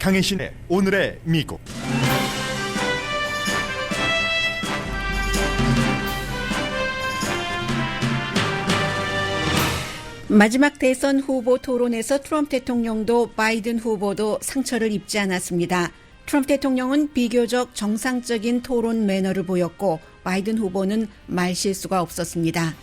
강혜신의 오늘의 미국. 마지막 대선 후보 토론에서 트럼프 대통령도 바이든 후보도 상처를 입지 않았습니다. 트럼프 대통령은 비교적 정상적인 토론 매너를 보였고 바이든 후보는 말실수가 없었습니다.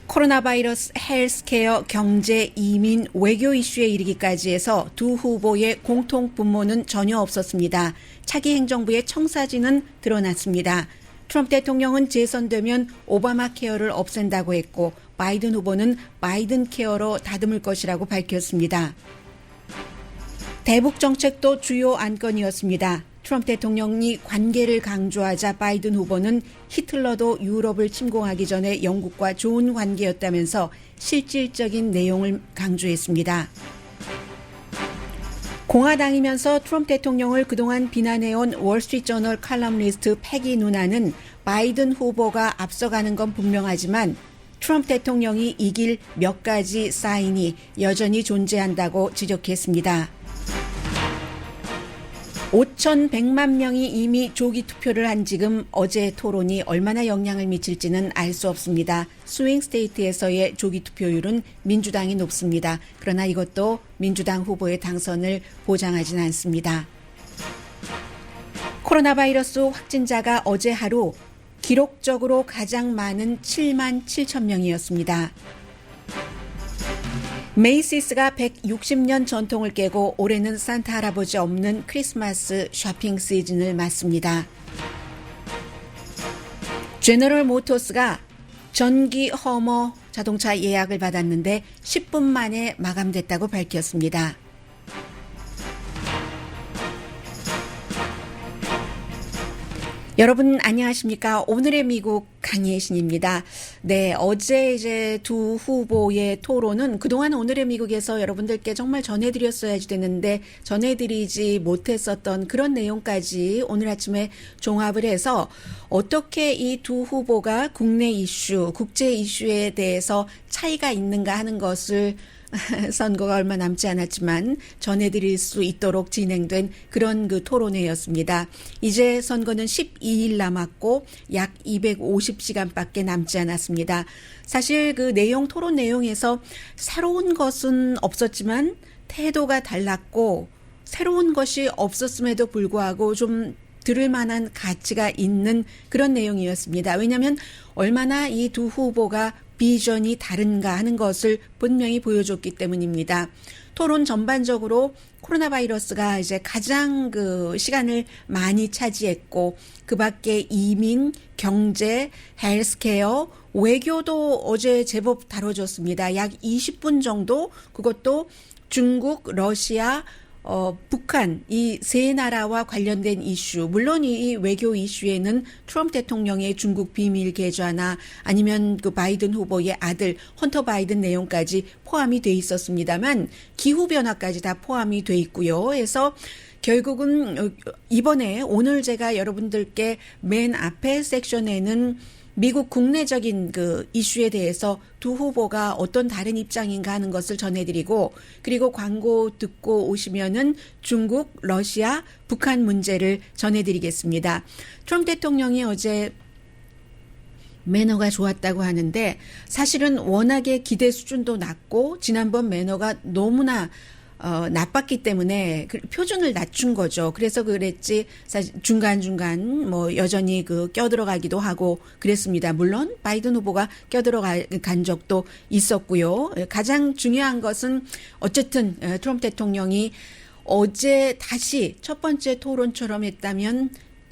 코로나 바이러스, 헬스케어, 경제, 이민, 외교 이슈에 이르기까지 해서 두 후보의 공통 분모는 전혀 없었습니다. 차기 행정부의 청사진은 드러났습니다. 트럼프 대통령은 재선되면 오바마 케어를 없앤다고 했고 바이든 후보는 바이든 케어로 다듬을 것이라고 밝혔습니다. 대북 정책도 주요 안건이었습니다. 트럼프 대통령이 관계를 강조하자 바이든 후보는 히틀러도 유럽을 침공하기 전에 영국과 좋은 관계였다면서 실질적인 내용을 강조했습니다. 공화당이면서 트럼프 대통령을 그동안 비난해온 월스트리트저널 칼럼니스트 패기 누나는 바이든 후보가 앞서가는 건 분명하지만 트럼프 대통령이 이길 몇 가지 사인이 여전히 존재한다고 지적했습니다. 5,100만 명이 이미 조기 투표를 한 지금 어제 토론이 얼마나 영향을 미칠지는 알 수 없습니다. 스윙 스테이트에서의 조기 투표율은 민주당이 높습니다. 그러나 이것도 민주당 후보의 당선을 보장하지는 않습니다. 코로나 바이러스 확진자가 어제 하루 기록적으로 가장 많은 7만 7천 명이었습니다. 메이시스가 160년 전통을 깨고 올해는 산타 할아버지 없는 크리스마스 쇼핑 시즌을 맞습니다. 제너럴 모터스가 전기 허머 자동차 예약을 받았는데 10분 만에 마감됐다고 밝혔습니다. 여러분 안녕하십니까? 오늘의 미국 강예신입니다. 네, 어제 이제 두 후보의 토론은 그동안 오늘의 미국에서 여러분들께 정말 전해드렸어야지 됐는데 전해드리지 못했었던 그런 내용까지 오늘 아침에 종합을 해서 어떻게 이 두 후보가 국내 이슈, 국제 이슈에 대해서 차이가 있는가 하는 것을 선거가 얼마 남지 않았지만 전해드릴 수 있도록 진행된 그런 그 토론회였습니다. 이제 선거는 12일 남았고 약 250시간밖에 남지 않았습니다. 사실 그 내용, 토론 내용에서 새로운 것은 없었지만 태도가 달랐고 새로운 것이 없었음에도 불구하고 좀 들을 만한 가치가 있는 그런 내용이었습니다. 왜냐하면 얼마나 이 두 후보가 비전이 다른가 하는 것을 분명히 보여줬기 때문입니다. 토론 전반적으로 코로나 바이러스가 이제 가장 그 시간을 많이 차지했고 그 밖에 이민, 경제, 헬스케어, 외교도 어제 제법 다뤄졌습니다. 약 20분 정도 그것도 중국, 러시아, 북한 이 세 나라와 관련된 이슈, 물론 이 외교 이슈에는 트럼프 대통령의 중국 비밀 계좌나 아니면 그 바이든 후보의 아들 헌터 바이든 내용까지 포함이 돼 있었습니다만 기후 변화까지 다 포함이 돼 있고요. 그래서 결국은 이번에 오늘 제가 여러분들께 맨 앞에 섹션에는 미국 국내적인 그 이슈에 대해서 두 후보가 어떤 다른 입장인가 하는 것을 전해드리고 그리고 광고 듣고 오시면은 중국, 러시아, 북한 문제를 전해드리겠습니다. 트럼프 대통령이 어제 매너가 좋았다고 하는데 사실은 워낙에 기대 수준도 낮고 지난번 매너가 너무나 나빴기 때문에 표준을 낮춘 거죠. 그래서 그랬지 사실 중간중간 뭐 여전히 그 껴들어가기도 하고 그랬습니다. 물론 바이든 후보가 껴들어간 적도 있었고요. 가장 중요한 것은 어쨌든 트럼프 대통령이 어제 다시 첫 번째 토론처럼 했다면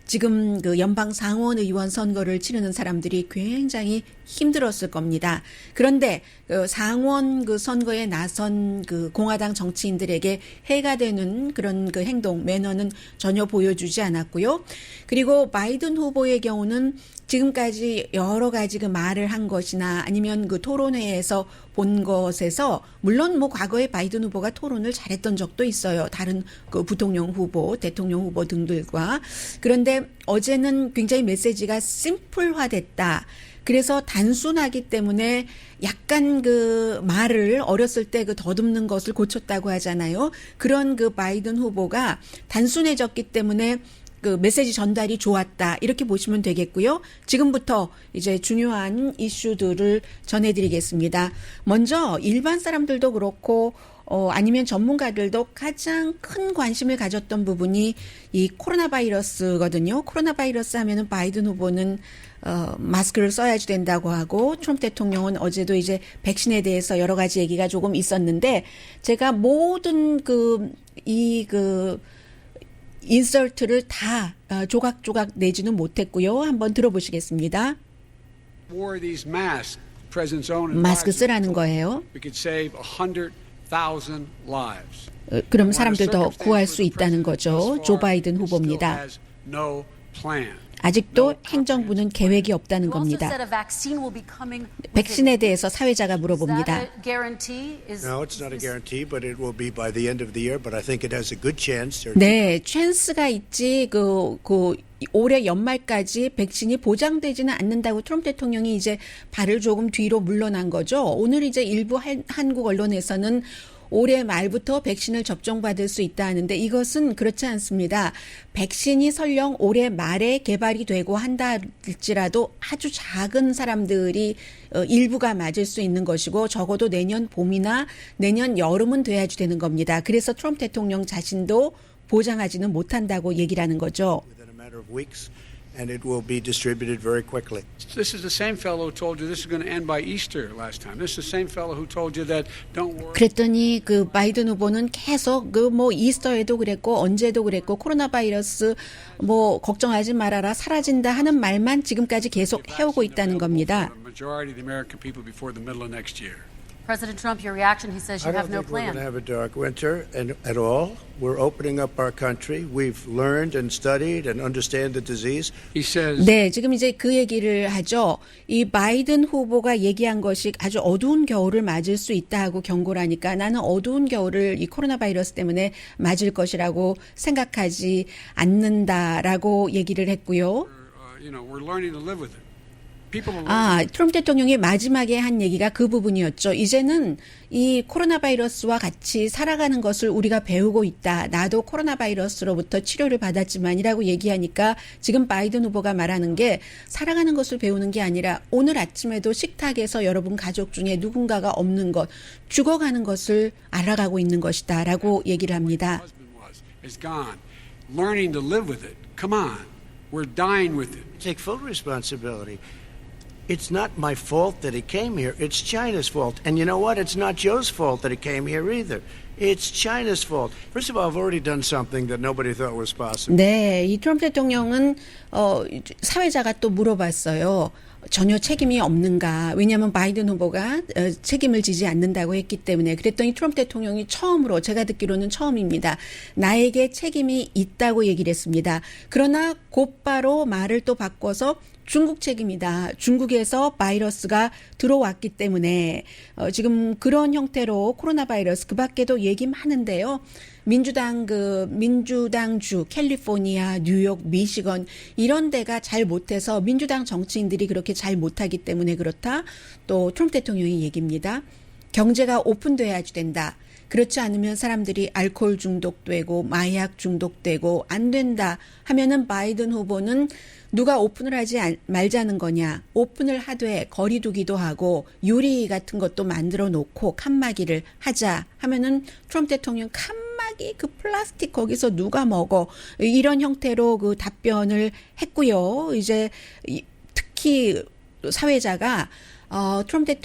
지금 그 연방 상원 의원 선거를 치르는 사람들이 굉장히 힘들었을 겁니다. 그런데 그 상원 그 선거에 나선 그 공화당 정치인들에게 해가 되는 그런 그 행동, 매너는 전혀 보여주지 않았고요. 그리고 바이든 후보의 경우는 지금까지 여러 가지 그 말을 한 것이나 아니면 그 토론회에서 본 것에서 물론 뭐 과거에 바이든 후보가 토론을 잘했던 적도 있어요. 다른 그 부통령 후보, 대통령 후보 등들과. 그런데 어제는 굉장히 메시지가 심플화됐다. 그래서 단순하기 때문에 약간 그 말을 어렸을 때 그 더듬는 것을 고쳤다고 하잖아요. 그런 그 바이든 후보가 단순해졌기 때문에 그 메시지 전달이 좋았다. 이렇게 보시면 되겠고요. 지금부터 이제 중요한 이슈들을 전해드리겠습니다. 먼저 일반 사람들도 그렇고 아니면 전문가들도 가장 큰 관심을 가졌던 부분이 이 코로나 바이러스거든요. 코로나 바이러스 하면은 바이든 후보는 마스크를 써야지 된다고 하고 트럼프 대통령은 어제도 이제 백신에 대해서 여러 가지 얘기가 조금 있었는데 제가 모든 인설트를 다 조각조각 내지는 못했고요. 한번 들어보시겠습니다. 마스크 쓰라는 거예요. 그럼 사람들 더 구할 수 있다는 거죠. 조 바이든 후보입니다. 아직도 행정부는 계획이 없다는 겁니다. 백신에 대해서 사회자가 물어봅니다. No, it's not a guarantee, but it will be by the end of the year. But I think it has a good chance. 네, 찬스가 있지. 올해 연말까지 백신이 보장되지는 않는다고 트럼프 대통령이 이제 발을 조금 뒤로 물러난 거죠. 오늘 이제 일부 한국 언론에서는 올해 말부터 백신을 접종받을 수 있다 하는데 이것은 그렇지 않습니다. 백신이 설령 올해 말에 개발이 되고 한다 할지라도 아주 작은 사람들이 일부가 맞을 수 있는 것이고 적어도 내년 봄이나 내년 여름은 돼야지 되는 겁니다. 그래서 트럼프 대통령 자신도 보장하지는 못한다고 얘기를 하는 거죠. Within a matter of weeks, and it will be distributed very quickly. This is the same fellow who told you this is going to end by Easter last time. This is the same fellow who told you that don't worry. 그랬더니 그 바이든 후보는 계속 이스터에도 그랬고 언제도 그랬고 코로나 바이러스 걱정하지 말아라 사라진다 하는 말만 지금까지 계속 해오고 있다는 겁니다. Majority of the American people before the middle of next year. President Trump, your reaction, he says you I don't have no think we're going to plan. have a dark winter at all. We're opening up our country. We've learned and studied and understand the disease. He says 네, 지금 이제 그 얘기를 하죠. 이 바이든 후보가 얘기한 것이 아주 어두운 겨울을 맞을 수 있다 하고 경고를 하니까 나는 어두운 겨울을 이 코로나 바이러스 때문에 맞을 것이라고 생각하지 않는다라고 얘기를 했고요. we're learning to live with it. 트럼프 대통령이 마지막에 한 얘기가 그 부분이었죠. 이제는 이 코로나 바이러스와 같이 살아가는 것을 우리가 배우고 있다. 나도 코로나 바이러스로부터 치료를 받았지만이라고 얘기하니까 지금 바이든 후보가 말하는 게 살아가는 것을 배우는 게 아니라 오늘 아침에도 식탁에서 여러분 가족 중에 누군가가 없는 것, 죽어가는 것을 알아가고 있는 것이다. 라고 얘기를 합니다. Is gone. Learning to live with it. Come on. We're dying with it. Take full responsibility. It's not my fault that he came here. It's China's fault. And you know what? It's not Joe's fault that he came here either. It's China's fault. First of all, I've already done something that nobody thought was possible. 네, 이 트럼프 대통령은 사회자가 또 물어봤어요. 전혀 책임이 없는가. 왜냐하면 바이든 후보가 책임을 지지 않는다고 했기 때문에. 그랬더니 트럼프 대통령이 처음으로, 제가 듣기로는 처음입니다. 나에게 책임이 있다고 얘기를 했습니다. 그러나 곧바로 말을 또 바꿔서 중국 책임이다. 중국에서 바이러스가 들어왔기 때문에 지금 그런 형태로 코로나 바이러스 그 밖에도 얘기 많은데요. 민주당주 캘리포니아, 뉴욕, 미시건 이런 데가 잘 못해서 민주당 정치인들이 그렇게 잘 못하기 때문에 그렇다. 또 트럼프 대통령의 얘기입니다. 경제가 오픈돼야지 된다. 그렇지 않으면 사람들이 알코올 중독되고 마약 중독되고 안 된다 하면은 바이든 후보는 누가 오픈을 하지 말자는 거냐. 오픈을 하되 거리 두기도 하고 유리 같은 것도 만들어 놓고 칸막이를 하자 하면은 트럼프 대통령 칸막이 그 플라스틱 거기서 누가 먹어. 이런 형태로 그 답변을 했고요. 이제 특히 사회자가 트럼프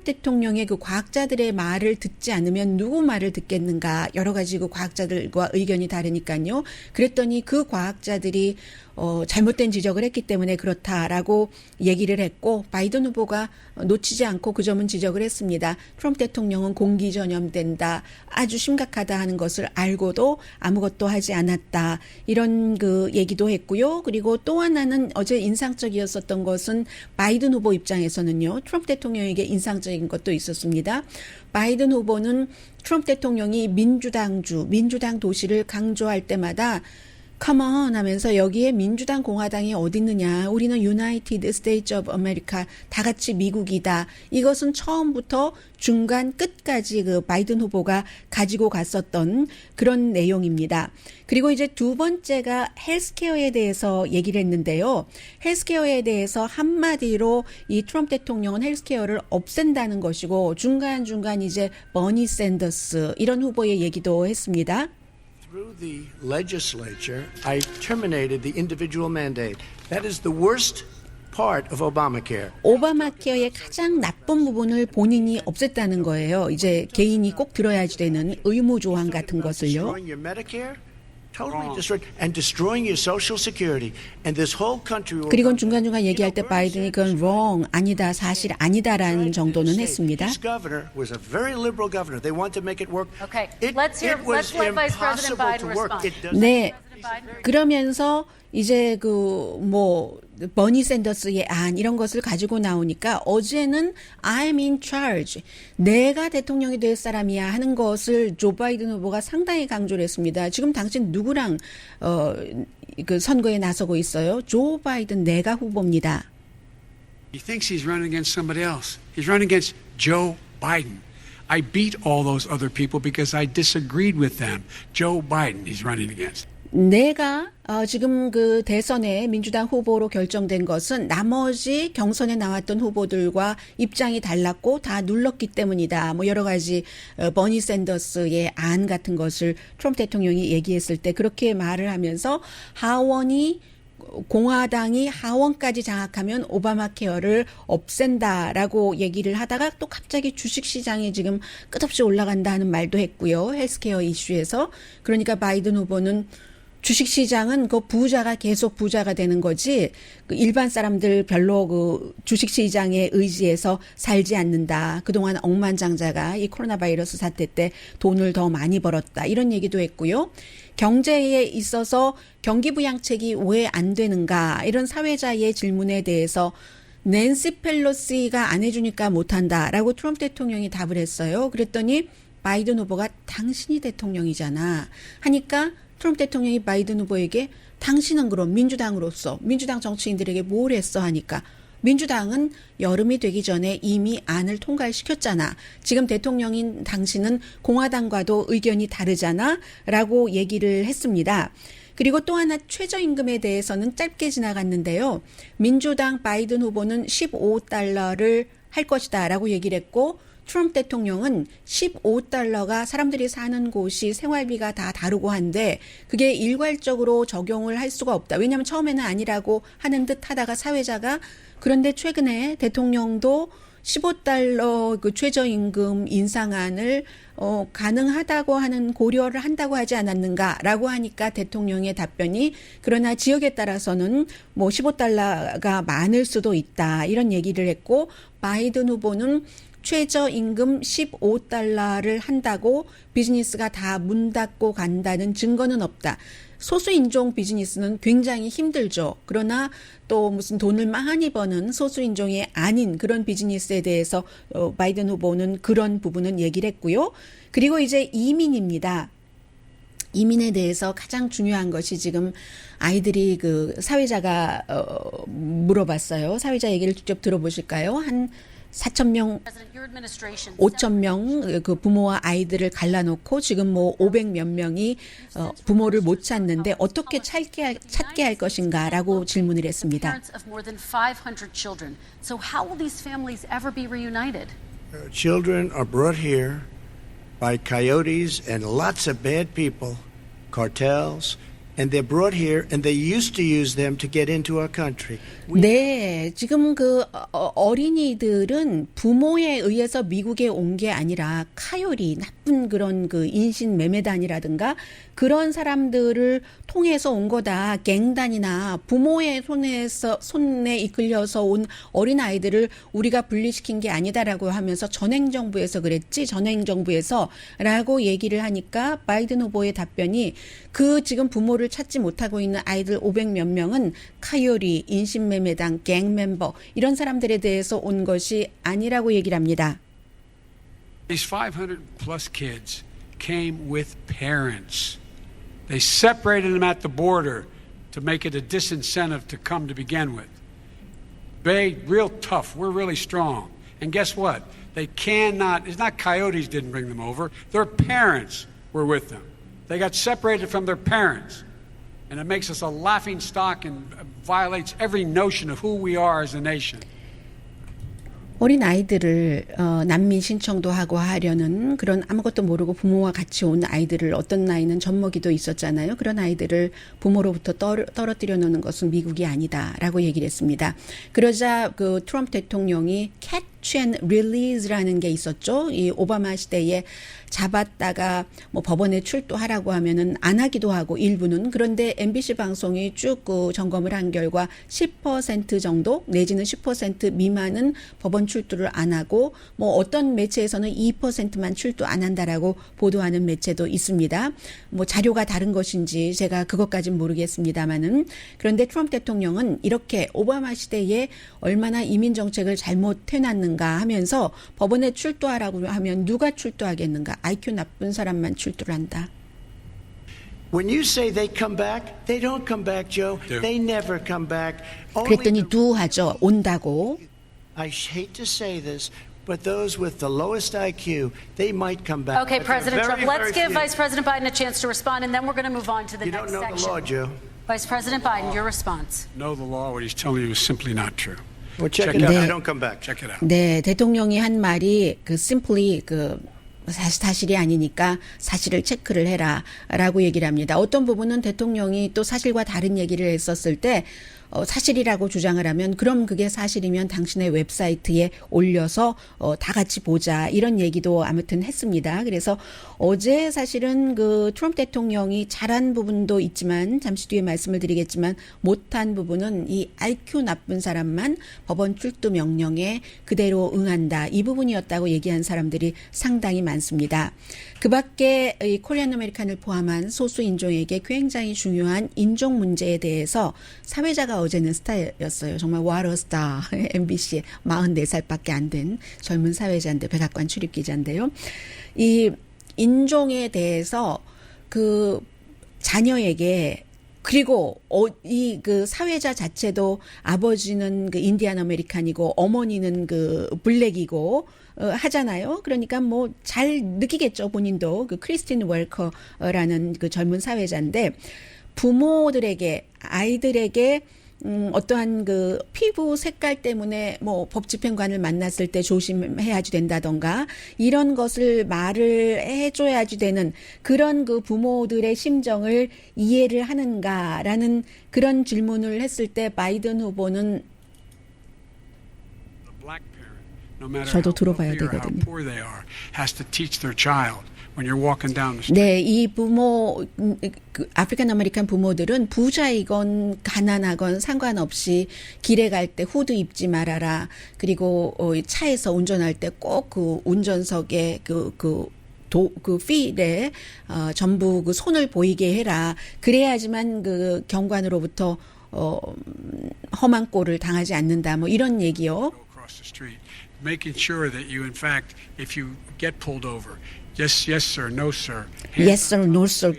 대통령의 그 과학자들의 말을 듣지 않으면 누구 말을 듣겠는가 여러 가지 그 과학자들과 의견이 다르니까요. 그랬더니 그 과학자들이 잘못된 지적을 했기 때문에 그렇다라고 얘기를 했고 바이든 후보가 놓치지 않고 그 점은 지적을 했습니다. 트럼프 대통령은 공기 전염된다. 아주 심각하다 하는 것을 알고도 아무것도 하지 않았다. 이런 그 얘기도 했고요. 그리고 또 하나는 어제 인상적이었었던 것은 바이든 후보 입장에서는요. 트럼프 대통령에게 인상적인 것도 있었습니다. 바이든 후보는 트럼프 대통령이 민주당 도시를 강조할 때마다 Come on 하면서 여기에 민주당 공화당이 어디 있느냐. 우리는 United States of America 다 같이 미국이다. 이것은 처음부터 중간 끝까지 그 바이든 후보가 가지고 갔었던 그런 내용입니다. 그리고 이제 두 번째가 헬스케어에 대해서 얘기를 했는데요. 헬스케어에 대해서 한마디로 이 트럼프 대통령은 헬스케어를 없앤다는 것이고 중간중간 이제 버니 샌더스 이런 후보의 얘기도 했습니다. Through the legislature, I terminated the individual mandate. That is the worst part of Obamacare. 오바마케어의 가장 나쁜 부분을 본인이 없앴다는 거예요. 이제 개인이 꼭 들어야지 되는 의무 조항 같은 것을요. Destroying your Medicare, totally destroyed, and destroying your Social Security, and this whole country will. 그리고 중간중간 얘기할 때 바이든이 그건 wrong, 아니다, 사실 아니다라는 정도는 했습니다. This governor was a very liberal governor. They want to make it work. Okay, It let's let was Vice President impossible Biden to work. respond. It doesn't. 네. President Biden? 그러면서 이제 버니 샌더스의 안 이런 것을 가지고 나오니까 어제는 I'm in charge. 내가 대통령이 될 사람이야 하는 것을 조 바이든 후보가 상당히 강조를 했습니다. 지금 당신 누구랑 그 선거에 나서고 있어요? 조 바이든 내가 후보입니다. He thinks he's running against somebody else. He's running against Joe Biden. I beat all those other people because I disagreed with them. Joe Biden he's running against. 내가 지금 그 대선에 민주당 후보로 결정된 것은 나머지 경선에 나왔던 후보들과 입장이 달랐고 다 눌렀기 때문이다. 뭐 여러 가지 버니 샌더스의 안 같은 것을 트럼프 대통령이 얘기했을 때 그렇게 말을 하면서 공화당이 하원까지 장악하면 오바마 케어를 없앤다라고 얘기를 하다가 또 갑자기 주식시장이 지금 끝없이 올라간다 하는 말도 했고요. 헬스케어 이슈에서. 그러니까 바이든 후보는 주식시장은 그 부자가 계속 부자가 되는 거지 그 일반 사람들 별로 그 주식시장에 의지해서 살지 않는다. 그동안 억만장자가 이 코로나 바이러스 사태 때 돈을 더 많이 벌었다. 이런 얘기도 했고요. 경제에 있어서 경기 부양책이 왜 안 되는가 이런 사회자의 질문에 대해서 낸시 펠로시가 안 해주니까 못한다라고 트럼프 대통령이 답을 했어요. 그랬더니 바이든 후보가 당신이 대통령이잖아 하니까 트럼프 대통령이 바이든 후보에게 당신은 그럼 민주당으로서 민주당 정치인들에게 뭘 했어 하니까 민주당은 여름이 되기 전에 이미 안을 통과시켰잖아. 지금 대통령인 당신은 공화당과도 의견이 다르잖아 라고 얘기를 했습니다. 그리고 또 하나 최저임금에 대해서는 짧게 지나갔는데요. 민주당 바이든 후보는 $15를 할 것이다 라고 얘기를 했고 트럼프 대통령은 $15가 사람들이 사는 곳이 생활비가 다 다르고 한데 그게 일괄적으로 적용을 할 수가 없다. 왜냐하면 처음에는 아니라고 하는 듯 하다가 사회자가 그런데 최근에 대통령도 $15 그 최저임금 인상안을 가능하다고 하는 고려를 한다고 하지 않았는가라고 하니까 대통령의 답변이 그러나 지역에 따라서는 뭐 $15가 많을 수도 있다. 이런 얘기를 했고 바이든 후보는 최저임금 $15를 한다고 비즈니스가 다 문 닫고 간다는 증거는 없다. 소수인종 비즈니스는 굉장히 힘들죠. 그러나 또 무슨 돈을 많이 버는 소수인종이 아닌 그런 비즈니스에 대해서 바이든 후보는 그런 부분은 얘기를 했고요. 그리고 이제 이민입니다. 이민에 대해서 가장 중요한 것이 지금 아이들이 그 사회자가 물어봤어요. 사회자 얘기를 직접 들어보실까요? 한 4,000명, 5,000명 그 부모와 아이들을 갈라놓고 지금 뭐 500몇 명이 부모를 못 찾는데 어떻게 찾게 할 것인가라고 질문을 했습니다. Children are brought here by coyotes and lots of bad people, cartels, and they're brought here, and they used to use them to get into our country. 네, 지금 그 어린이들은 부모에 의해서 미국에 온 게 아니라 카요리, 나쁜 그런 그 인신 매매단이라든가 그런 사람들을 통해서 온 거다. 갱단이나 부모의 손에 이끌려서 온 어린 아이들을 우리가 분리시킨 게 아니다라고 하면서 전행정부에서 그랬지, 전행정부에서라고 얘기를 하니까 바이든 후보의 답변이 그 지금 부모를 찾지 못하고 있는 아이들 500몇 명은 카요리, 인신매매당, 갱 멤버 이런 사람들에 대해서 온 것이 아니라고 얘기를 합니다. These 500 plus kids came with parents. They separated them at the border to make it a disincentive to come to begin with. Real tough. We're really strong. And guess what? They cannot, it's not coyotes didn't bring them over. Their parents were with them. They got separated from their parents. And it makes us a laughing stock and violates every notion of who we are as a nation. 어린 아이들을 난민 신청도 하고 하려는 그런 아무것도 모르고 부모와 같이 온 아이들을 어떤 나이는 젖먹이도 있었잖아요. 그런 아이들을 부모로부터 떨어뜨려 놓는 것은 미국이 아니다라고 얘기를 했습니다. 그러자 그 트럼프 대통령이 catch and release라는 게 있었죠. 이 오바마 시대에 잡았다가 뭐 법원에 출두하라고 하면은 안 하기도 하고 일부는 그런데 MBC 방송이 쭉 그 점검을 한 결과 10% 정도 내지는 10% 미만은 법원 출두를 안 하고 뭐 어떤 매체에서는 2%만 출두 안 한다라고 보도하는 매체도 있습니다. 뭐 자료가 다른 것인지 제가 그것까진 모르겠습니다만은 그런데 트럼프 대통령은 이렇게 오바마 시대에 얼마나 이민 정책을 잘못 해놨는가 하면서 법원에 출두하라고 하면 누가 출두하겠는가? IQ 나쁜 사람만 출두를 한다. When you say they come back, they don't come back, Joe. Yeah. They never come back. 그랬더니 누하죠. 온다고. I hate to say this, but those with the lowest IQ, they might come back. Okay, But they're President Trump, very, let's very give few. Vice President Biden a chance to respond, and then we're going to move on to the You next don't know section. the law, Joe. Vice President Biden, your response. Know the law, what he's telling you is simply not true. Well, check Check it out. it out. They don't come back. Check it out. 네, 대통령이 한 말이 그 simply 그 사실이 아니니까 사실을 체크를 해라라고 얘기를 합니다. 어떤 부분은 대통령이 또 사실과 다른 얘기를 했었을 때 사실이라고 주장을 하면 그럼 그게 사실이면 당신의 웹사이트에 올려서 다 같이 보자 이런 얘기도 아무튼 했습니다. 그래서 어제 사실은 그 트럼프 대통령이 잘한 부분도 있지만 잠시 뒤에 말씀을 드리겠지만 못한 부분은 이 IQ 나쁜 사람만 법원 출두 명령에 그대로 응한다. 이 부분이었다고 얘기한 사람들이 상당히 많습니다. 그 밖에 이 코리안 아메리칸을 포함한 소수 인종에게 굉장히 중요한 인종 문제에 대해서 사회자가 어제는 스타였어요. 정말 와러 스타 MBC에 44살밖에 안 된 젊은 사회자인데 백악관 출입 기자인데요. 이 인종에 대해서 그 자녀에게 그리고 이 그 사회자 자체도 아버지는 그 인디안 아메리칸이고 어머니는 그 블랙이고 하잖아요. 그러니까 뭐 잘 느끼겠죠. 본인도 그 크리스틴 웰커라는 그 젊은 사회자인데 부모들에게 아이들에게 어떠한 그 피부 색깔 때문에 뭐 법집행관을 만났을 때 조심해야지 된다던가 이런 것을 말을 해줘야지 되는 그런 그 부모들의 심정을 이해를 하는가라는 그런 질문을 했을 때 바이든 후보는 저도 들어봐야 되거든요. 네, 이 부모, 아프리칸 아메리칸 부모들은 부자이건 가난하건 상관없이 길에 갈 때 후드 입지 말아라. 그리고 차에서 운전할 때 꼭 그 운전석에 그 필에 전부 그 손을 보이게 해라. 그래야지만 그 경관으로부터 험한 꼴을 당하지 않는다. 뭐 이런 얘기요. Making sure that you, in fact, if you get pulled over, yes, sir, no, sir. Yes, sir, no, sir.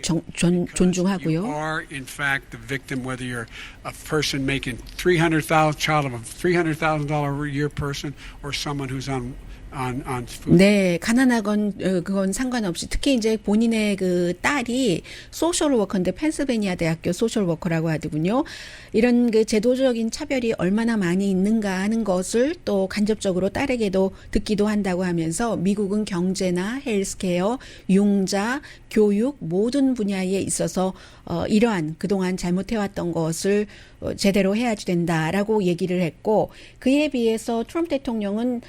존중하고요. You are, in fact, the victim, whether you're a person making child of a $300,000 a year person, or someone who's on on food. 네, 가난하건 그건 상관없이 특히 이제 본인의 그 딸이 소셜 워커인데 펜실베니아 대학교 소셜 워커라고 하더군요. 이런 그 제도적인 차별이 얼마나 많이 있는가 하는 것을 또 간접적으로 딸에게도 듣기도 한다고 하면서 미국은 경제나 헬스케어, 융자, 교육 모든 분야에 있어서 이러한 그동안 잘못해왔던 것을 제대로 해야지 된다라고 얘기를 했고 그에 비해서 트럼프 대통령은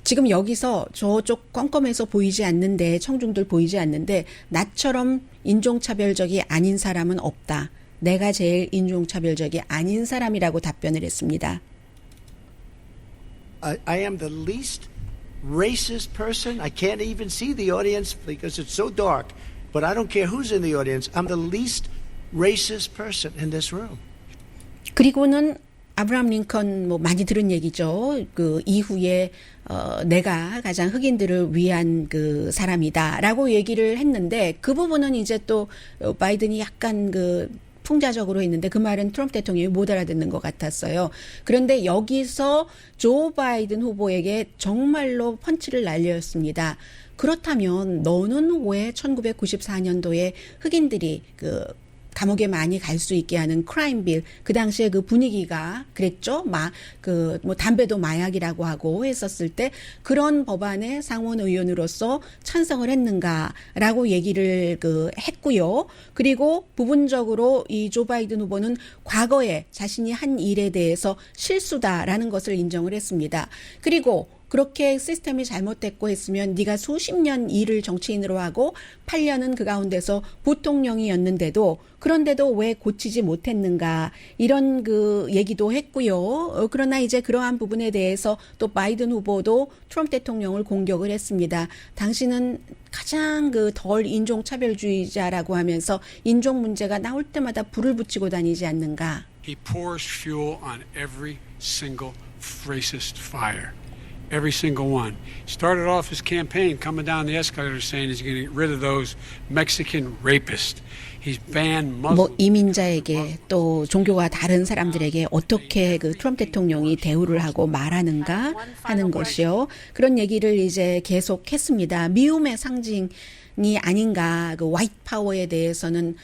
지금 여기서 저쪽 껌껌해서 보이지 않는데 청중들 보이지 않는데 나처럼 인종차별적이 아닌 사람은 없다. 내가 제일 인종차별적이 아닌 사람이라고 답변을 했습니다. I am the least racist person. I can't even see the audience because it's so dark. But I don't care who's in the audience. I'm the least racist person in this room. 그리고는 아브라함 링컨 뭐 많이 들은 얘기죠. 그 이후에 내가 가장 흑인들을 위한 그 사람이다라고 얘기를 했는데 그 부분은 이제 또 바이든이 약간 그 풍자적으로 했는데 그 말은 트럼프 대통령이 못 알아듣는 것 같았어요. 그런데 여기서 조 바이든 후보에게 정말로 펀치를 날렸습니다. 그렇다면 너는 왜 1994년도에 흑인들이 그 감옥에 많이 갈 수 있게 하는 크라임 빌, 그 당시에 그 분위기가 그랬죠. 뭐 담배도 마약이라고 하고 했었을 때 그런 법안에 상원 의원으로서 찬성을 했는가라고 얘기를 했고요. 그리고 부분적으로 이 조 바이든 후보는 과거에 자신이 한 일에 대해서 실수다라는 것을 인정을 했습니다. 그리고 그렇게 시스템이 잘못됐고 했으면 네가 수십 년 일을 정치인으로 하고 8년은 그 가운데서 부통령이었는데도 그런데도 왜 고치지 못했는가 이런 그 얘기도 했고요. 그러나 이제 그러한 부분에 대해서 또 바이든 후보도 트럼프 대통령을 공격을 했습니다. 당신은 가장 그 덜 인종차별주의자라고 하면서 인종 문제가 나올 때마다 불을 붙이고 다니지 않는가. He pours fuel on every single racist fire. Every single one. Started off his campaign coming down the escalator saying he's going to get rid of those Mexican rapists. He's banned Muslims. 뭐 이민자에게 또 종교가 다른 사람들에게 어떻게 그 트럼프 대통령이 대우를 하고 말하는가 하는 것이요. 그런 얘기를 이제 계속했습니다. 미움의 상징 이 아닌가 그 화이트 파워에 대해서는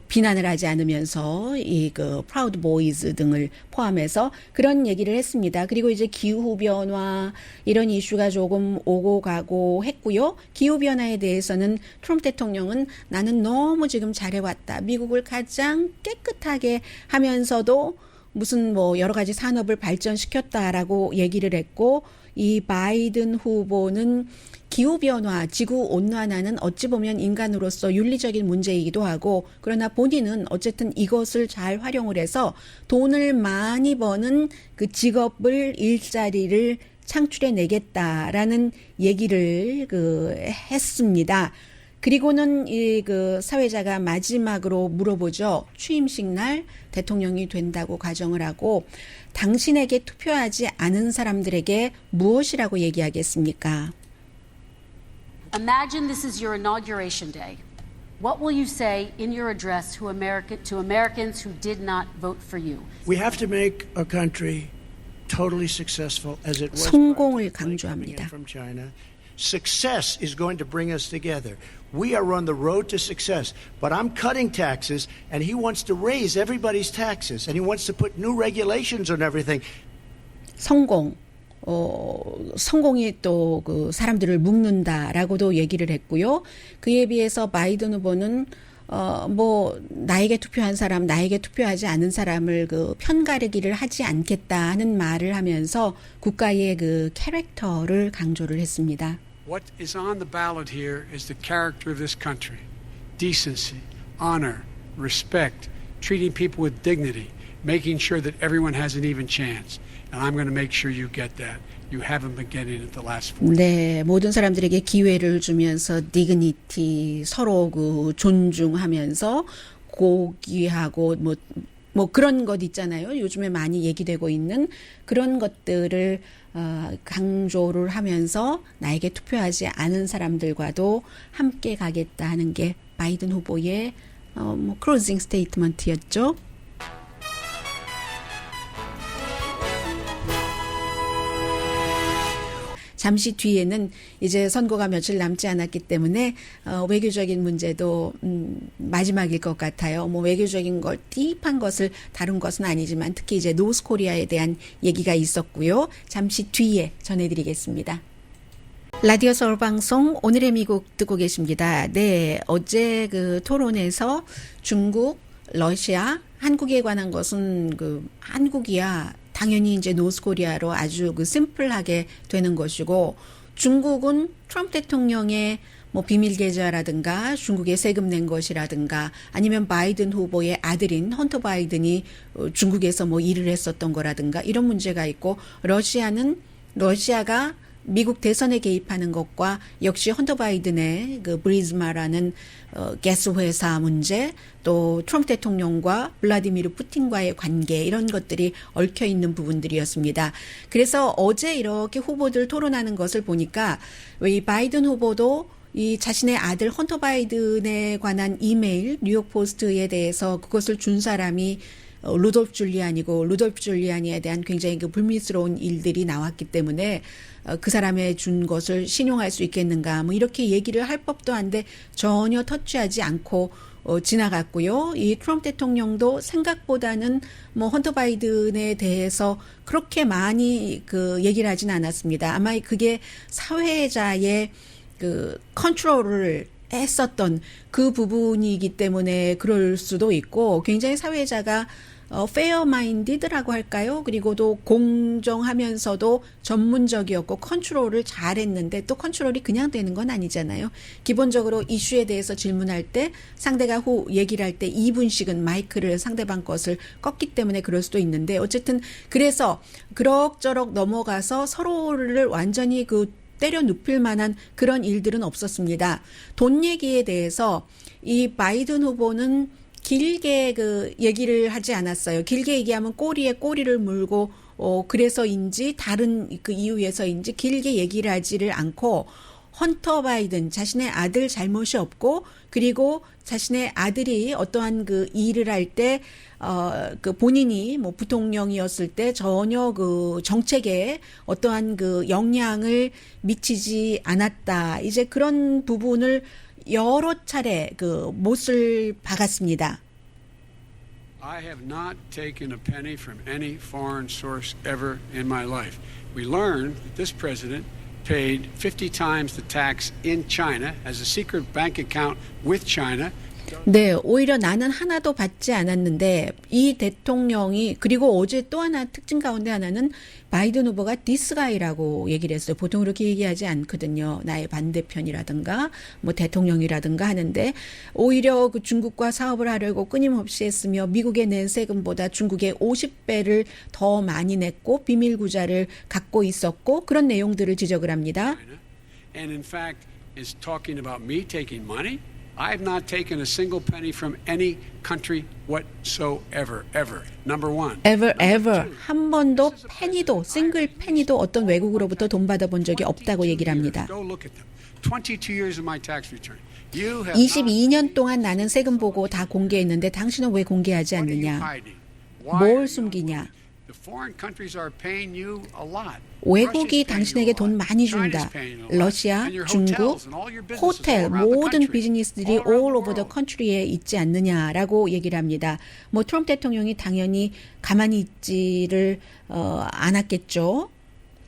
비난을 하지 않으면서 이 그 프라우드 보이즈 등을 포함해서 그런 얘기를 했습니다. 그리고 이제 기후 변화 이런 이슈가 조금 오고 가고 했고요. 기후 변화에 대해서는 트럼프 대통령은 나는 너무 지금 잘해왔다. 미국을 가장 깨끗하게 하면서도 무슨 뭐 여러 가지 산업을 발전시켰다라고 얘기를 했고 이 바이든 후보는 기후변화, 지구온난화는 어찌 보면 인간으로서 윤리적인 문제이기도 하고 그러나 본인은 어쨌든 이것을 잘 활용을 해서 돈을 많이 버는 그 직업을 일자리를 창출해내겠다라는 얘기를 했습니다. 그리고는 이 사회자가 마지막으로 물어보죠. 취임식 날 대통령이 된다고 가정을 하고 당신에게 투표하지 않은 사람들에게 무엇이라고 얘기하겠습니까? Imagine this is your inauguration day. What will you say in your address to Americans who did not vote for you? We have to make our country totally successful as it was 성공을 coming in 강조합니다. from China. Success is going to bring us together. We are on the road to success, but I'm cutting taxes, and he wants to raise everybody's taxes, and he wants to put new regulations on everything. 성공이 또 그 사람들을 묶는다라고도 얘기를 했고요. 그에 비해서 바이든 후보는 뭐 나에게 투표한 사람, 나에게 투표하지 않은 사람을 그 편가르기를 하지 않겠다 하는 말을 하면서 국가의 그 캐릭터를 강조를 했습니다. What is on the ballot here is the character of this country. Decency, honor, respect, treating people with dignity, making sure that everyone has an even chance. And I'm going to make sure you get that. You haven't been getting it the last 4 years. 네, 모든 사람들에게 기회를 주면서 디그니티 서로 그 존중하면서 고귀하고 뭐 그런 것 있잖아요. 요즘에 많이 얘기되고 있는 그런 것들을 강조를 하면서 나에게 투표하지 않은 사람들과도 함께 가겠다 하는 게 바이든 후보의 클로징 스테이트먼트였죠. 잠시 뒤에는 이제 선거가 며칠 남지 않았기 때문에 외교적인 문제도 마지막일 것 같아요. 뭐 외교적인 걸 딥한 것을 다룬 것은 아니지만 특히 이제 노스코리아에 대한 얘기가 있었고요. 잠시 뒤에 전해드리겠습니다. 라디오 서울 방송 오늘의 미국 듣고 계십니다. 네, 어제 그 토론에서 중국, 러시아, 한국에 관한 것은 그 한국이야 당연히 이제 노스코리아로 아주 그 심플하게 되는 것이고 중국은 트럼프 대통령의 뭐 비밀 계좌라든가 중국에 세금 낸 것이라든가 아니면 바이든 후보의 아들인 헌터 바이든이 중국에서 뭐 일을 했었던 거라든가 이런 문제가 있고 러시아가 미국 대선에 개입하는 것과 역시 헌터 바이든의 그 브리즈마라는 가스 회사 문제 또 트럼프 대통령과 블라디미르 푸틴과의 관계 이런 것들이 얽혀 있는 부분들이었습니다. 그래서 어제 이렇게 후보들 토론하는 것을 보니까 이 바이든 후보도 이 자신의 아들 헌터 바이든에 관한 이메일 뉴욕 포스트에 대해서 그것을 준 사람이 루돌프 줄리안이고 루돌프 줄리안에 대한 굉장히 그 불미스러운 일들이 나왔기 때문에 그 사람의 준 것을 신용할 수 있겠는가 뭐 이렇게 얘기를 할 법도 한데 전혀 터치하지 않고 지나갔고요. 이 트럼프 대통령도 생각보다는 뭐 헌터 바이든에 대해서 그렇게 많이 그 얘기를 하진 않았습니다. 아마 그게 사회자의 그 컨트롤을 했었던 그 부분이기 때문에 그럴 수도 있고 굉장히 사회자가 페어 마인디드라고 할까요? 그리고도 공정하면서도 전문적이었고 컨트롤을 잘했는데 또 컨트롤이 그냥 되는 건 아니잖아요. 기본적으로 이슈에 대해서 질문할 때 상대가 얘기를 할 때 2분씩은 마이크를 상대방 것을 껐기 때문에 그럴 수도 있는데 어쨌든 그래서 그럭저럭 넘어가서 서로를 완전히 그 때려 눕힐 만한 그런 일들은 없었습니다. 돈 얘기에 대해서 이 바이든 후보는 길게 그 얘기를 하지 않았어요. 길게 얘기하면 꼬리에 꼬리를 물고 그래서인지 다른 그 이유에서인지 길게 얘기를 하지를 않고 헌터 바이든 자신의 아들 잘못이 없고 그리고 자신의 아들이 어떠한 그 일을 할 때 그 본인이 뭐 부통령이었을 때 전혀 그 정책에 어떠한 그 영향을 미치지 않았다. 이제 그런 부분을 여러 차례 그 못을 박았습니다. I have not taken a penny from any foreign source ever in my life. We learned that this president paid 50 times the tax in China, has a secret bank account with China. 네, 오히려 나는 하나도 받지 않았는데 이 대통령이 그리고 어제 또 하나 특징 가운데 하나는 바이든 후보가 디스가이라고 얘기를 했어요. 보통 그렇게 얘기하지 않거든요. 나의 반대편이라든가 뭐 대통령이라든가 하는데 오히려 그 중국과 사업을 하려고 끊임없이 했으며 미국에 낸 세금보다 중국에 50배를 더 많이 냈고 비밀 구자를 갖고 있었고 그런 내용들을 지적을 합니다. And in fact is talking about me taking money. I have not taken a single penny from any country whatsoever, ever. Number one. ever. 한 번도 페니도, 싱글 페니도 어떤 외국으로부터 돈 받아본 적이 없다고 얘기를 합니다. Go look at them. 22 years of my tax return. 22년 동안 나는 세금 보고 다 공개했는데 당신은 왜 공개하지 않느냐? 뭘 숨기냐? 외국이 당신에게 돈 많이 준다. 러시아, 중국, 호텔 모든 비즈니스들이 all over the country에 있지 않느냐라고 얘기를 합니다. 뭐 트럼프 대통령이 당연히 가만히 있지를 않았겠죠.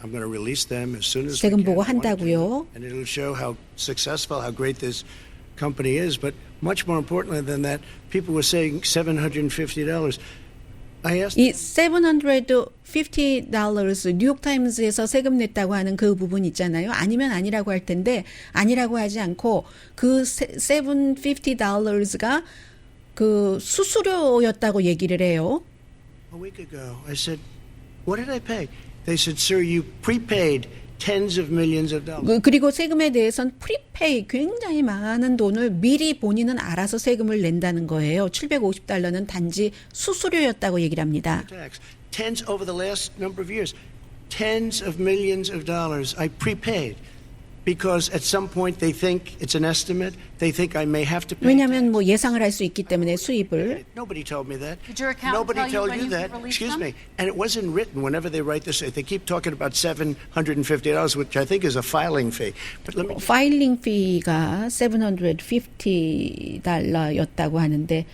I'm going to release them as soon as we 세금 can. 보고 한다고요. And it'll show how successful, how great this company is. But much more importantly than that, people were saying $750. 이 $750 뉴욕타임즈에서 세금 냈다고 하는 그 부분 있잖아요. 아니면 아니라고 할 텐데 아니라고 하지 않고 그 $750가 그 수수료였다고 얘기를 해요. A week ago, I said, what did I pay? They said, sir, you prepaid tens of millions of dollars. 그리고 세금에 대해서는 프리페이 굉장히 많은 돈을 미리 본인은 알아서 세금을 낸다는 거예요. $750는 단지 수수료였다고 얘기를 합니다. Tens over the last number of years. Tens of millions of dollars I prepaid. because at some point they think it's an estimate. They think I may have to pay. 왜냐하면 뭐 예상을 할 수 있기 때문에 수입을. Nobody told me that. Did your accountant Nobody tell you told when you you that. could release Excuse them? me. And it wasn't written. Whenever they write this, they keep talking about $750, which I think is a filing fee. But let me. 파일링 피가 $750였다고 하는데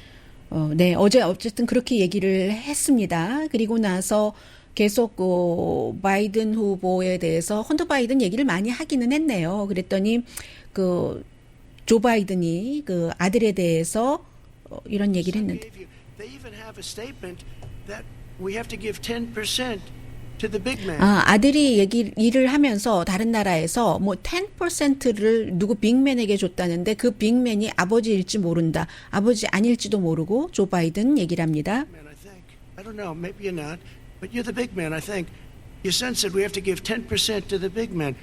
네, 어제 어쨌든 그렇게 얘기를 했습니다. 그리고 나서 계속 바이든 후보에 대해서 헌터 바이든 얘기를 많이 하기는 했네요. 그랬더니 조 바이든이 그 아들에 대해서 이런 얘기를 했는데 They even have a statement that we have to give 10% to the big man. 아들이 일을 하면서 다른 나라에서 뭐 10%를 누구 빅맨에게 줬다는데 그 빅맨이 아버지일지 모른다. 아버지 아닐지도 모르고 조 바이든 얘기를 합니다. Man, I think. I don't know. Maybe you're not. But you're the big man, I think. Your son said we have to give 10% to the big man.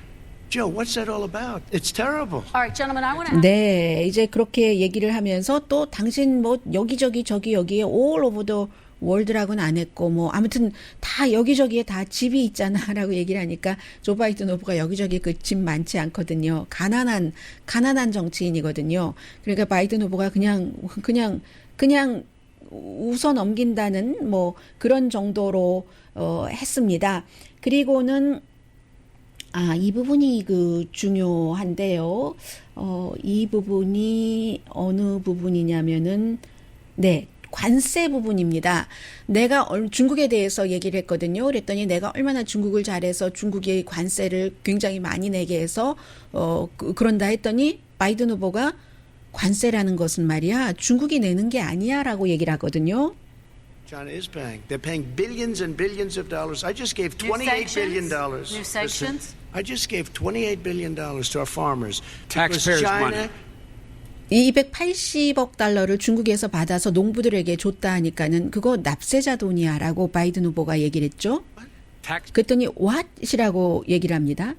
Joe, what's that all about? It's terrible. All right, gentlemen, I want to. 네, 이제 그렇게 얘기를 하면서 또 당신 뭐 여기저기 저기 여기에 all over the world라고는 안 했고 뭐 아무튼 다 여기저기에 다 집이 있잖아라고 얘기를 하니까 조 바이든 후보가 여기저기 그 집 많지 않거든요. 가난한 정치인이거든요. 그러니까 바이든 후보가 그냥 웃어 넘긴다는 뭐 그런 정도로 했습니다. 그리고는 이 부분이 중요한데요. 이 부분이 어느 부분이냐면은 네. 관세 부분입니다. 내가 중국에 대해서 얘기를 했거든요. 그랬더니 내가 얼마나 중국을 잘해서 중국이 관세를 굉장히 많이 내게 해서 그런다 했더니 바이든 후보가 관세라는 것은 말이야 중국이 내는 게 아니야라고 얘기를 하거든요. China is paying. They're paying billions and billions of dollars. I just gave New $28 billion. sanctions? New sanctions? I just gave $28 billion to our farmers. Taxpayers' money. 이 280억 달러를 중국에서 받아서 농부들에게 줬다 하니까는 그거 납세자 돈이야라고 바이든 후보가 얘기를 했죠. 그랬더니 what이라고 얘기를 합니다.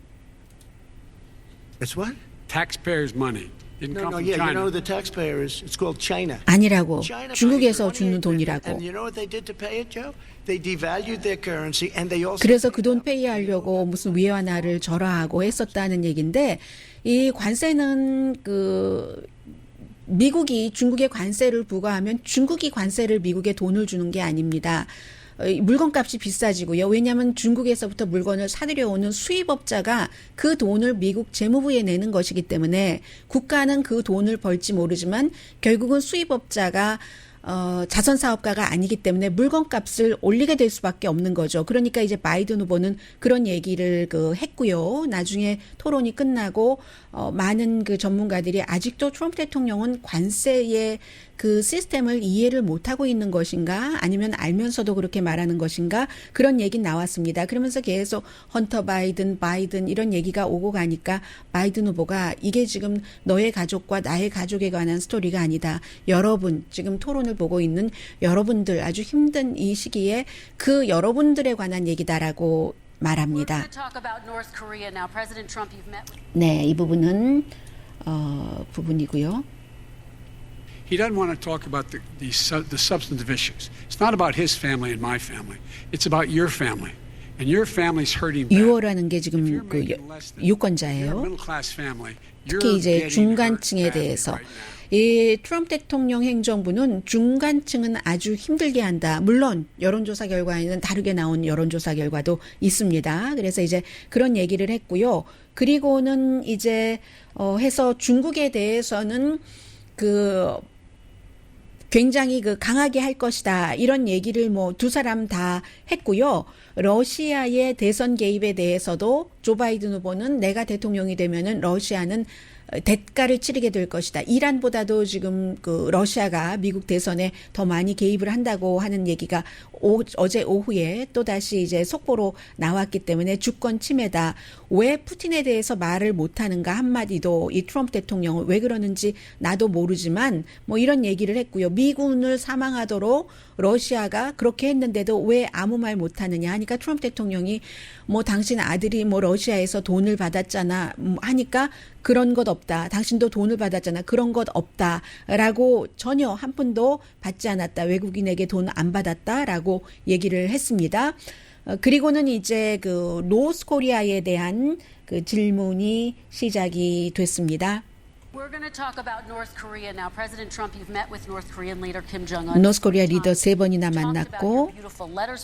It's what? Taxpayers' money. Didn't No, come from yeah, you know China. who the taxpayer is? It's called China. 아니라고 China 중국에서 pays 주는 28 돈이라고. And you know what they did to pay it, Joe? They devalued their currency and they also. 그래서 그 돈 페이하려고 무슨 위안화를 절하하고 했었다는 얘기인데 이 관세는 미국이 중국에 관세를 부과하면 중국이 관세를 미국에 돈을 주는 게 아닙니다. 물건값이 비싸지고요. 왜냐하면 중국에서부터 물건을 사들여오는 수입업자가 그 돈을 미국 재무부에 내는 것이기 때문에 국가는 그 돈을 벌지 모르지만 결국은 수입업자가 자선사업가가 아니기 때문에 물건값을 올리게 될 수밖에 없는 거죠. 그러니까 이제 바이든 후보는 그런 얘기를 했고요. 나중에 토론이 끝나고 많은 전문가들이 아직도 트럼프 대통령은 관세의 그 시스템을 이해를 못하고 있는 것인가 아니면 알면서도 그렇게 말하는 것인가 그런 얘기 나왔습니다. 그러면서 계속 헌터 바이든 이런 얘기가 오고 가니까 바이든 후보가 이게 지금 너의 가족과 나의 가족에 관한 스토리가 아니다. 여러분 지금 토론을 보고 있는 여러분들 아주 힘든 이 시기에 그 여러분들에 관한 얘기다라고 말합니다. 네, 이 부분은 부분이고요. He doesn't want to talk about the substantive issues. It's not about his family and my family. It's about your family. And your family's hurting bad. 유어라는 게 If 지금 you're 그 making less than- you're a 유권자예요. middle class family. You're 특히 이제 getting 중간층에 hurt badly 대해서 right now. 이 트럼프 대통령 행정부는 중간층은 아주 힘들게 한다. 물론 여론조사 결과에는 다르게 나온 여론조사 결과도 있습니다. 그래서 이제 그런 얘기를 했고요. 그리고는 이제 해서 중국에 대해서는 굉장히 강하게 할 것이다. 이런 얘기를 두 사람 다 했고요. 러시아의 대선 개입에 대해서도 조 바이든 후보는 내가 대통령이 되면은 러시아는 대가를 치르게 될 것이다. 이란보다도 지금 러시아가 미국 대선에 더 많이 개입을 한다고 하는 얘기가 어제 오후에 또다시 이제 속보로 나왔기 때문에 주권 침해다. 왜 푸틴에 대해서 말을 못하는가 한마디도 이 트럼프 대통령은 왜 그러는지 나도 모르지만 이런 얘기를 했고요. 미군을 사망하도록 러시아가 그렇게 했는데도 왜 아무 말 못하느냐 하니까 트럼프 대통령이 당신 아들이 러시아에서 돈을 받았잖아 하니까 그런 것 없다. 당신도 돈을 받았잖아. 그런 것 없다라고 전혀 한 푼도 받지 않았다. 외국인에게 돈 안 받았다라고 얘기를 했습니다. 그리고는 이제 노스코리아에 대한 그 질문이 시작이 됐습니다. We're going to talk about North Korea now. President Trump, you've met with North Korean leader Kim Jong-un. 노스코리아 리더 3번이나 만났고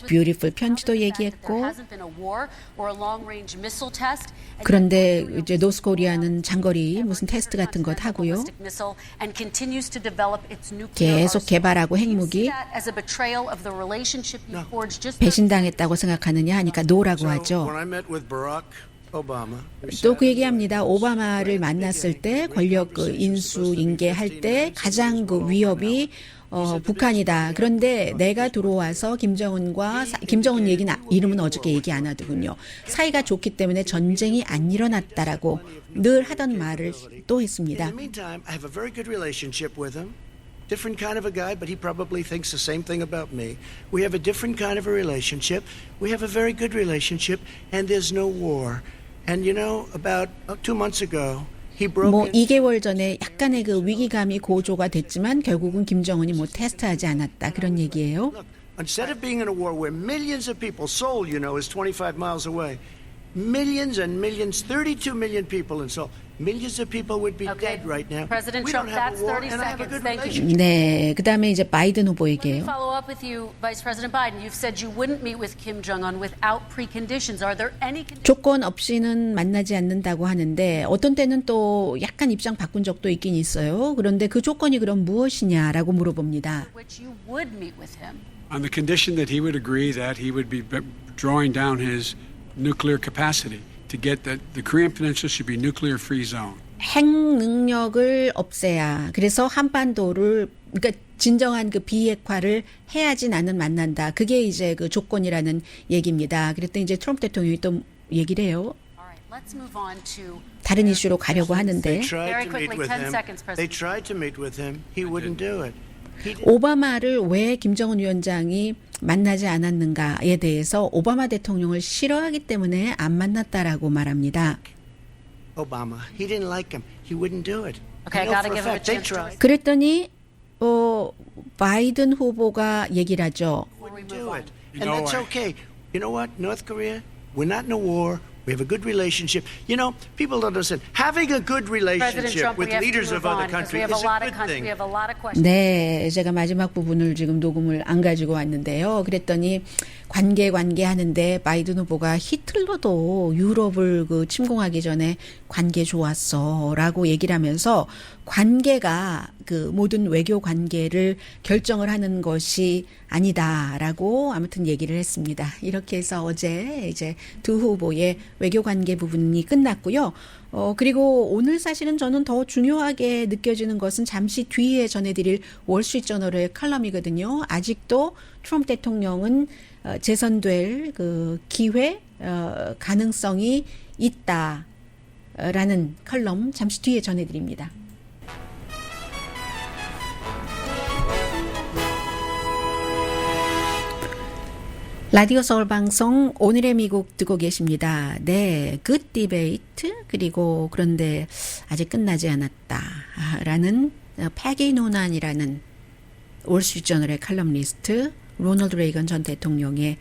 뷰티풀 편지도 얘기했고 그런데 이제 노스코리아는 장거리 무슨 테스트 같은 것 하고요. 계속 개발하고 핵무기 배신당했다고 생각하느냐 하니까 노라고 하죠. When I met with Barack Obama, 또 그 얘기합니다. 오바마를 만났을 때 권력 그 인수인계할 때 가장 그 위협이 북한이다. 그런데 내가 들어와서 김정은 얘기는 이름은 어저께 얘기 안 하더군요. 사이가 좋기 때문에 전쟁이 안 일어났다라고 늘 하던 말을 또 했습니다. in the meantime, I have a very good relationship with him. Different kind of a guy, but he probably thinks the same thing about me. We have a different kind of a relationship. We have a very good relationship, and there's no war. And you know, about 2 months ago, he broke 뭐 in. 2개월 전에 약간의 그 위기감이 고조가 됐지만 결국은 김정은이 뭐 테스트하지 않았다 그런 얘기예요. Look, instead of being in a war where millions of people, Seoul, you know, is 25 miles away, millions and millions, 32 million people in Seoul, millions of people would be Okay. dead right now. President We Trump, don't have that's a war, 30 and I have a good seconds. Thank you. relationship. 네, 그다음에 이제 바이든 Let me 후보에게요. follow up with you, Vice President Biden. You've said you wouldn't meet with Kim Jong-un without preconditions. Are there any conditions? 조건 없이는 만나지 않는다고 하는데 어떤 때는 또 약간 입장 바꾼 적도 있긴 있어요. 그런데 그 조건이 그럼 무엇이냐라고 물어봅니다. Which you would meet with him. On the condition that he would agree that he would be drawing down his nuclear capacity to get that the Korean Peninsula should be nuclear-free zone. 핵 능력을 없애야. 그래서 한반도를 그러니까 진정한 그 비핵화를 해야지 나는 만난다. 그게 이제 그 조건이라는 얘기입니다. 그랬더니 이제 트럼프 대통령이 또 얘기를 해요. All right, let's move on to 다른 이슈로 가려고 하는데 They tried Very to meet quickly, with 10 him. seconds, President. They tried to meet with him. He wouldn't do it. He didn't. 오바마를 왜 김정은 위원장이 만나지 않았는가에 대해서 오바마 대통령을 싫어하기 때문에 안 만났다라고 말합니다. Obama. He didn't like him. He wouldn't do it. Okay, I I know gotta for a give him a fact they chance to tried. 그랬더니 바이든 후보가 얘기를 하죠. Wouldn't do it. You And know, that's okay. You know what? North Korea, we're not in a war. We have a good relationship. You know, people don't understand. Having a good President relationship Trump. We with have to leaders move of other on because we countries have a is a lot of good thing. we have a lot of questions. 네, 제가 마지막 부분을 지금 녹음을 안 가지고 왔는데요. 그랬더니 관계 하는데 바이든 후보가 히틀러도 유럽을 그 침공하기 전에 관계 좋았어라고 얘기를 하면서 관계가 그 모든 외교 관계를 결정을 하는 것이 아니다라고 아무튼 얘기를 했습니다. 이렇게 해서 어제 이제 두 후보의 외교 관계 부분이 끝났고요. 그리고 오늘 사실은 저는 더 중요하게 느껴지는 것은 잠시 뒤에 전해드릴 월스트리트저널의 칼럼이거든요. 아직도 트럼프 대통령은 재선될 그 기회 가능성이 있다라는 칼럼 잠시 뒤에 전해드립니다. 라디오 서울 방송 오늘의 미국 듣고 계십니다. 네, 굿 디베이트 그리고 그런데 아직 끝나지 않았다라는 패기 노난이라는 월스트리트저널의 칼럼니스트 로널드 레이건 전 대통령의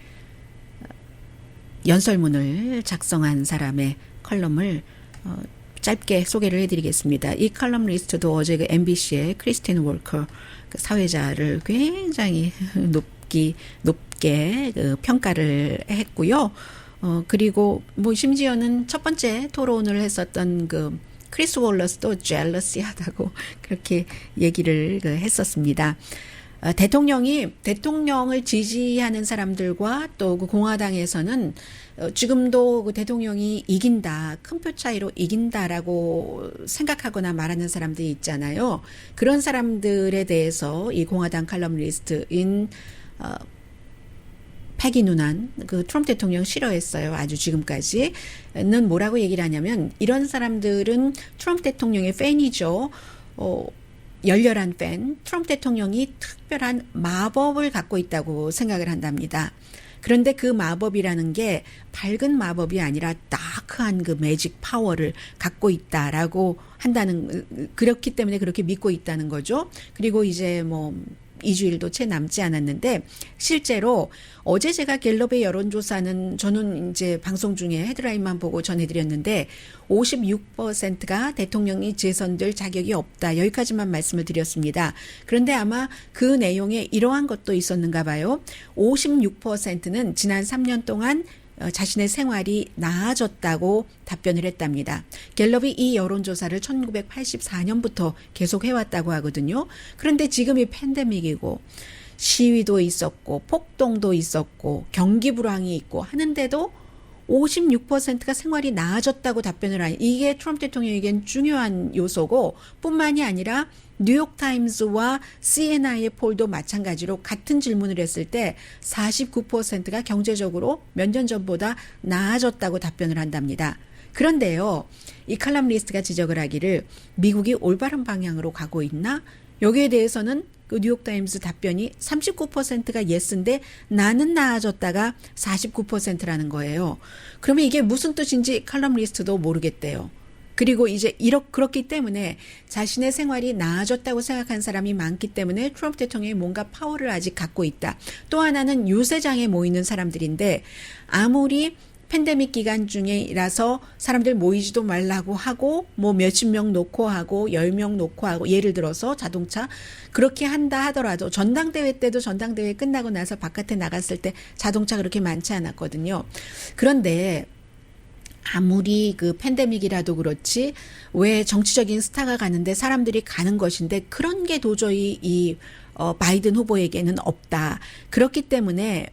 연설문을 작성한 사람의 컬럼을 짧게 소개를 해드리겠습니다. 이 칼럼니스트도 어제 그 MBC의 크리스틴 월커 그 사회자를 굉장히 높게 그 평가를 했고요. 그리고 뭐 심지어는 첫 번째 토론을 했었던 그 크리스 월러스도 젤러시하다고 그렇게 얘기를 했었습니다. 대통령을 지지하는 사람들과 또 그 공화당에서는 지금도 그 대통령이 이긴다, 큰 표 차이로 이긴다라고 생각하거나 말하는 사람들이 있잖아요. 그런 사람들에 대해서 이 공화당 칼럼니스트인 패기 누난 그 트럼프 대통령 싫어했어요. 아주 지금까지는 뭐라고 얘기를 하냐면 이런 사람들은 트럼프 대통령의 팬이죠. 열렬한 팬, 트럼프 대통령이 특별한 마법을 갖고 있다고 생각을 한답니다. 그런데 그 마법이라는 게 밝은 마법이 아니라 다크한 그 매직 파워를 갖고 있다라고 한다는, 그렇기 때문에 그렇게 믿고 있다는 거죠. 그리고 이제 뭐 2주일도 채 남지 않았는데 실제로 어제 제가 갤럽의 여론조사는 저는 이제 방송 중에 헤드라인만 보고 전해드렸는데 56%가 대통령이 재선될 자격이 없다. 여기까지만 말씀을 드렸습니다. 그런데 아마 그 내용에 이러한 것도 있었는가 봐요. 56%는 지난 3년 동안 자신의 생활이 나아졌다고 답변을 했답니다. 갤럽이 이 여론조사를 1984년부터 계속 해왔다고 하거든요. 그런데 지금이 팬데믹이고 시위도 있었고 폭동도 있었고 경기 불황이 있고 하는데도 56%가 생활이 나아졌다고 답변을 하니 이게 트럼프 대통령에겐 중요한 요소고 뿐만이 아니라 뉴욕타임스와 CNN의 폴도 마찬가지로 같은 질문을 했을 때 49%가 경제적으로 몇 년 전보다 나아졌다고 답변을 한답니다. 그런데요, 이 칼럼니스트가 지적을 하기를 미국이 올바른 방향으로 가고 있나? 여기에 대해서는 그 뉴욕타임스 답변이 39%가 예스인데 나는 나아졌다가 49%라는 거예요. 그러면 이게 무슨 뜻인지 칼럼니스트도 모르겠대요. 그리고 이제 그렇기 때문에 자신의 생활이 나아졌다고 생각한 사람이 많기 때문에 트럼프 대통령이 뭔가 파워를 아직 갖고 있다. 또 하나는 유세장에 모이는 사람들인데 아무리 팬데믹 기간 중이라서 사람들 모이지도 말라고 하고 뭐 몇십 명 놓고 하고 10명 놓고 하고 예를 들어서 자동차 그렇게 한다 하더라도 전당대회 때도 전당대회 끝나고 나서 바깥에 나갔을 때 자동차 그렇게 많지 않았거든요. 그런데 아무리 그 팬데믹이라도 그렇지 왜 정치적인 스타가 가는데 사람들이 가는 것인데 그런 게 도저히 이 바이든 후보에게는 없다. 그렇기 때문에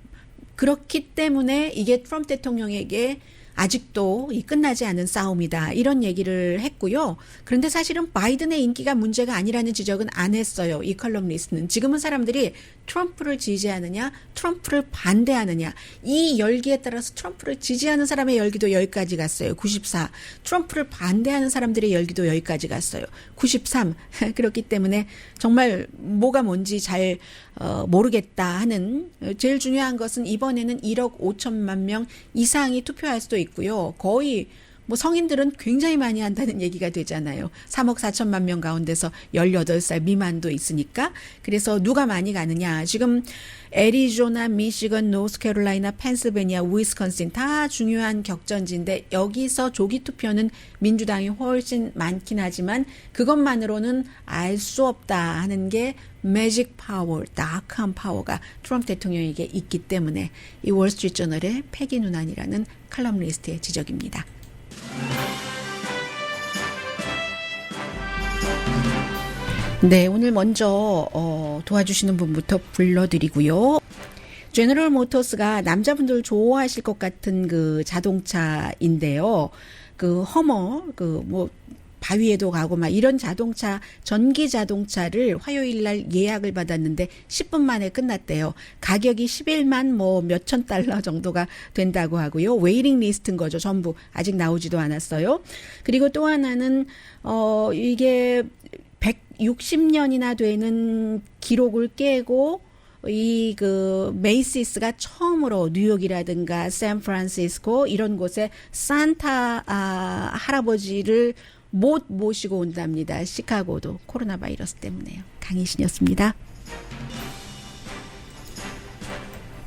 이게 트럼프 대통령에게 아직도 끝나지 않은 싸움이다. 이런 얘기를 했고요. 그런데 사실은 바이든의 인기가 문제가 아니라는 지적은 안 했어요. 이 컬럼니스트는. 지금은 사람들이 트럼프를 지지하느냐, 트럼프를 반대하느냐. 이 열기에 따라서 트럼프를 지지하는 사람의 열기도 여기까지 갔어요. 94. 트럼프를 반대하는 사람들의 열기도 여기까지 갔어요. 93. 그렇기 때문에 정말 뭐가 뭔지 잘 모르겠다 하는 제일 중요한 것은 이번에는 1억 5천만 명 이상이 투표할 수도 있고요. 거의 뭐 성인들은 굉장히 많이 한다는 얘기가 되잖아요. 3억 4천만 명 가운데서 18살 미만도 있으니까. 그래서 누가 많이 가느냐. 지금 애리조나, 미시건, 노스캐롤라이나, 펜실베니아, 위스콘신 다 중요한 격전지인데 여기서 조기 투표는 민주당이 훨씬 많긴 하지만 그것만으로는 알 수 없다 하는 게 매직 파워, 다크한 파워가 트럼프 대통령에게 있기 때문에 이 월스트리트저널의 패기 누난이라는 칼럼니스트의 지적입니다. 네, 오늘 먼저 도와주시는 분부터 불러드리고요. 제너럴 모터스가 남자분들 좋아하실 것 같은 그 자동차인데요. 그 허머, 바위에도 가고 막 이런 자동차, 전기 자동차를 화요일 날 예약을 받았는데 10분 만에 끝났대요. 가격이 11만 몇천 달러 정도가 된다고 하고요. 웨이팅 리스트인 거죠. 전부 아직 나오지도 않았어요. 그리고 또 하나는 이게 160년이나 되는 기록을 깨고 이 메이시스가 처음으로 뉴욕이라든가 샌프란시스코 이런 곳에 산타 할아버지를 못 모시고 온답니다. 시카고도 코로나 바이러스 때문에요. 강희신이었습니다.